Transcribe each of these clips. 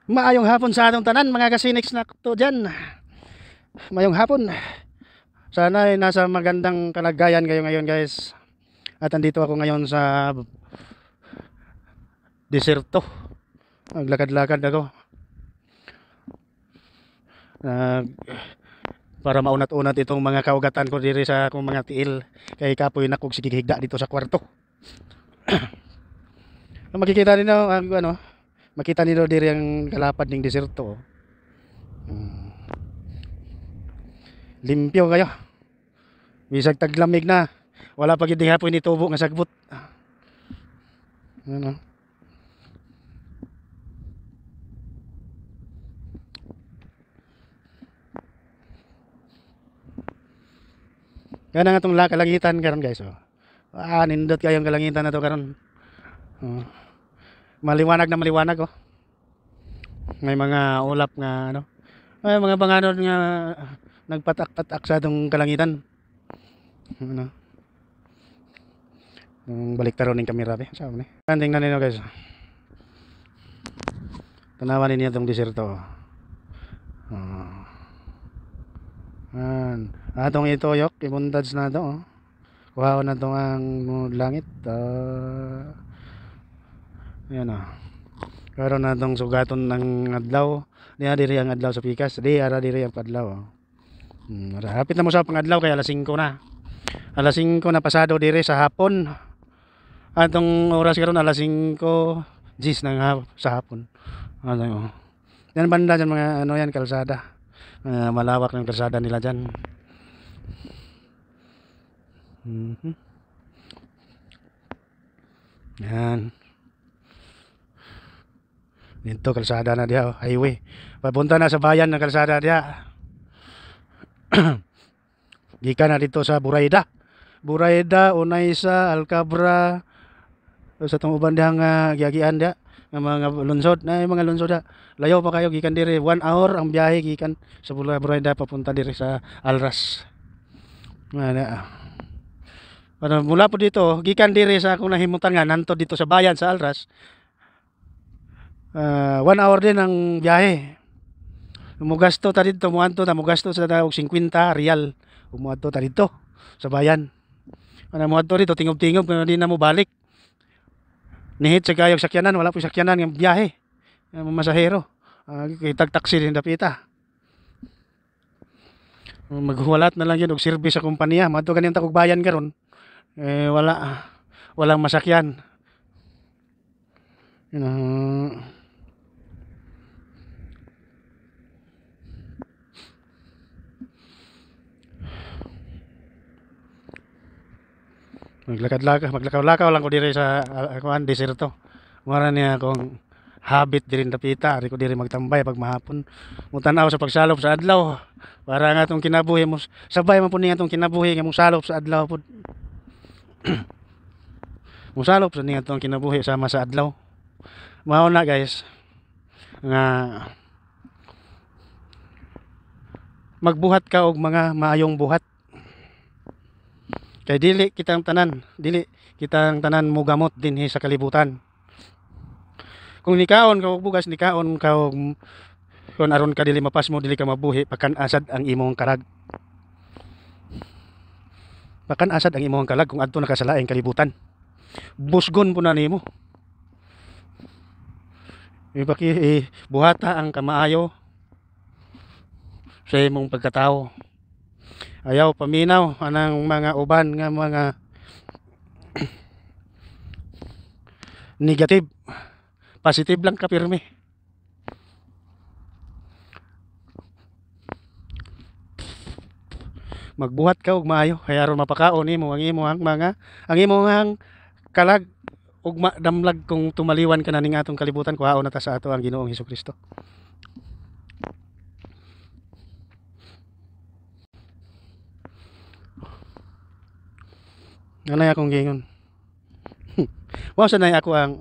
Maayong hapon sa atong tanan mga kasinix na to dyan. Mayong hapon. Sana ay nasa magandang kalagayan kayo ngayon guys. At andito ako ngayon sa diserto. Naglakad-lakad ako. Nag para maunat-unat itong mga kaugatan ko diri sa akong mga tiil. Kay kapoy na kog sigigigda dito sa kwarto. Makikita niyo ang makita niyo diri ang kalapad ning diserto. Limpyo kayo. Bisag taglamig na. Wala pa gid hapon ni tubo nga sagbot. Ano? Yan ang atong kalangitan karon guys. Oh. Nindot kayong kalangitan na to karon. Oh. Maliwanag na maliwanag oh. May mga ulap nga may mga banganon nga nagpatak-patak sa atong kalangitan. Ano? Balik taron ning kamera be. Sa ni. Tingnan ninyo guys. Tanawan ninyo itong diserto. Atong itoyok, imundads na to. Oh. Kuhaon na to ang langit. Ayan o. Karoon na itong sugaton ng adlaw. Diya diri ang adlaw sa pikas. Ara diri ang padlaw. Oh. Hapit na mo sa pangadlaw kaya alas 5 na. Alas 5 na pasado diri sa hapon. Atong oras karon alas 5 gis sa hapon. Yan banda dyan mga yan kalsada. Malawak ng kalsada nila dyan. Yan. Dito kalsada na diya, highway. Papunta na sa bayan ng kalsada diya. Gikan na dito sa Burayda. Burayda, Unaysa, Alcabra, sa itong uban diyang giagian diya. Mga lungsod na mga lungsod da. Layo pa kayo gikan diri 1 hour ang biyahe gikan sa Burayda papunta diri sa Alras. Mula po dito gikan diri sa akong nahimutan nga nanto dito sa bayan sa Alras. 1 hour din ang biyahe. Mugasto ta dito muadto ta mugasto sa og 50 real. Umuadto ta dito sa bayan. Muadto dito tingob-tingob kuno di na mo balik. Nihit sa kayog sakyanan, wala po sakyanan ng biyahe. Masahero. Kitag taxi din dapita. Maghuwalat na lang yun og service sa kumpanya. Madto ganyan ta kog bayan karon. Walang masakyan. Maglakaw-lakaw lang ko diri sa diserto. Mara niya akong habit diri dapita, ari ko diri magtambay pag mahapon. Mutanaw sa pagsalop sa adlaw. Para nga atong kinabuhi mo sabay man pud ni atong kinabuhi nga mong salop sa adlaw pud. Musalop sa ni atong kinabuhi sama sa adlaw. Mao na guys nga magbuhat ka og mga maayong buhat. Kay dili kitang tanan mugamot dinhi sa kalibutan. Kung nikaon ka og bugas, nikaon ka og kung aron ka dili mapas mo dili ka mabuhi pakan-asad ang imong karag. Pakan-asad ang imong kalag kung adto na ka sa laing kalibutan. Busgon po na nimo. Buhata ang kamaayo sa imong pagkatao. Ayaw paminaw anang mga uban nga mga negative. Positive lang ka pirmi. Magbuhat ka og maayo kaya aron mapakaon nimo ang imong kalag ug damlag kung tumaliwan ka na ning atong kalibutan kuhaon na ta sa ato ang Ginoong Hesukristo. Nanay akong gingon. Mao sa nay ako ang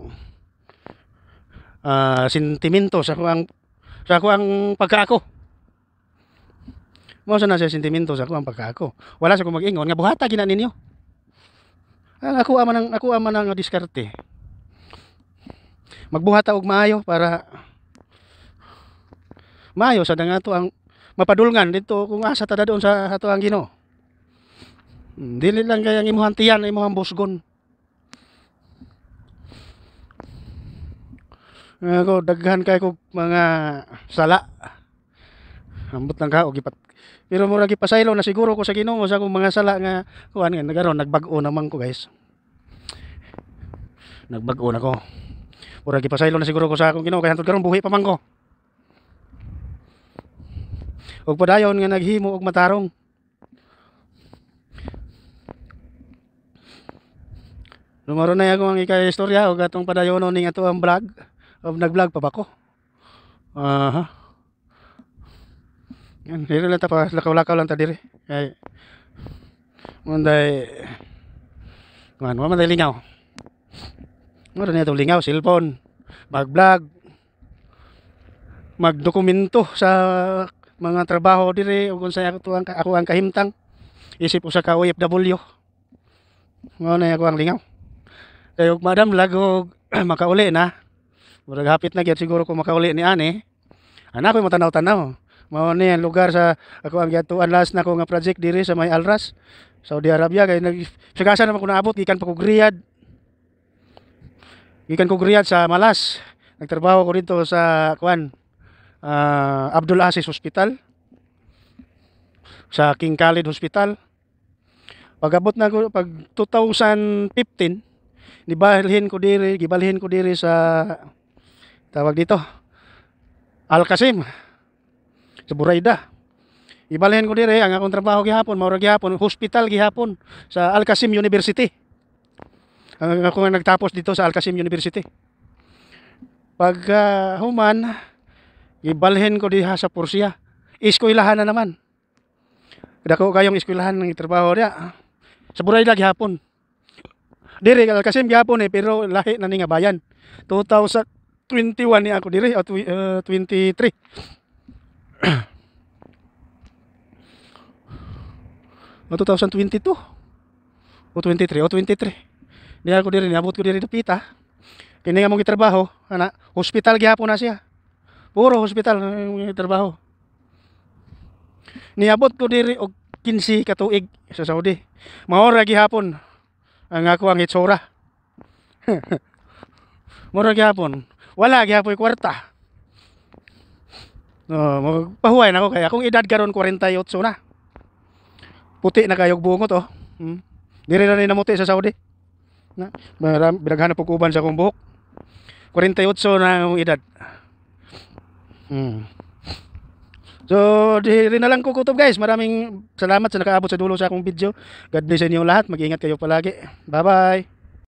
sentimento sa ako ang pagkaako. Mao sa na sa sentimento sa ako ang pagkaako. Wala sa ko mag-ingon nga buhata gina ninyo. Ang ako man ang diskarte. Magbuhata og maayo para Maayo sa nga to ang mapadulngan dito kung asa ta doon sa ato ang Ginoo. Dili lang kaya ang imuhang tiyan, imuhang busgon. Ako daghan kay ko mga sala. Ambot lang ka og ipat. Pero mura gipasaylo na siguro ko sa Ginoo sa akong mga sala nga kuan nga nagaron nagbag-o naman ko guys. Nagbag-o na ko. Mura gipasaylo na siguro ko sa akong Ginoo kay hantod karon buhi pa man ko. Og padayon nga naghimo og matarong. Lumaro na ako ang istorya og atong padayonon ning ato ang vlog. O nag-vlog pa ba ko? Aha. Yan, diri lang ta pa lakaw-lakaw lang ta diri. Kay munday man manday lingaw. Mura na itong lingaw, cellphone, mag-vlog, magdokumento sa mga trabaho diri ug unsay ako ang kahimtang. Isip usa ka OFW. Mao na ako ang lingaw. Kay ug madam lagog makauli na. Murag hapit na gyud siguro ko makauli ni ani. Ana ko mo tanaw-tanaw. Mao ni ang lugar sa ako ang gatuan last na ko nga project diri sa may Alras, Saudi Arabia kay nagsagasan naman ko naabot gikan pa ko Riyadh. Gikan ko Riyadh sa Malas. Nagtrabaho ko dito sa kuan Abdul Aziz Hospital. Sa King Khalid Hospital. Pag-abot na ko pag 2015 gibalhin ko diri sa tawag dito Al Qasim sa Buraida. Ibalhin ko diri ang akong trabaho gihapon, mao ra gihapon hospital gihapon sa Al Qasim University. Ang ako nga nagtapos dito sa Al Qasim University. Pag human ibalhin ko diha sa Pursia. Eskwelahan na naman. Dako kayong eskwelahan ng trabaho diha. Sa Buraida gihapon. Diri Al Qasim gihapon pero lahi na ni nga bayan. 2021 ni ako diri 23. O 2022 o 23 di ako diri niabot ko diri dapita kini nga mong gitrabaho ana hospital gihapon na siya puro hospital ang trabaho niabot ko diri og 15 ka tuig sa Saudi mao ra gihapon ang ako ang hitsura mao ra gihapon wala gihapon kwarta magpahuway na ako kaya akong edad karon 48 na puti na kayog bungot diri na rin namuti sa Saudi na binaghanap og uban sa akong buhok 48 na ang edad so diri na lang ko kutob guys, maraming salamat sa nakaabot sa dulo sa akong video. God bless sa inyo lahat, mag-ingat kayo palagi, bye bye.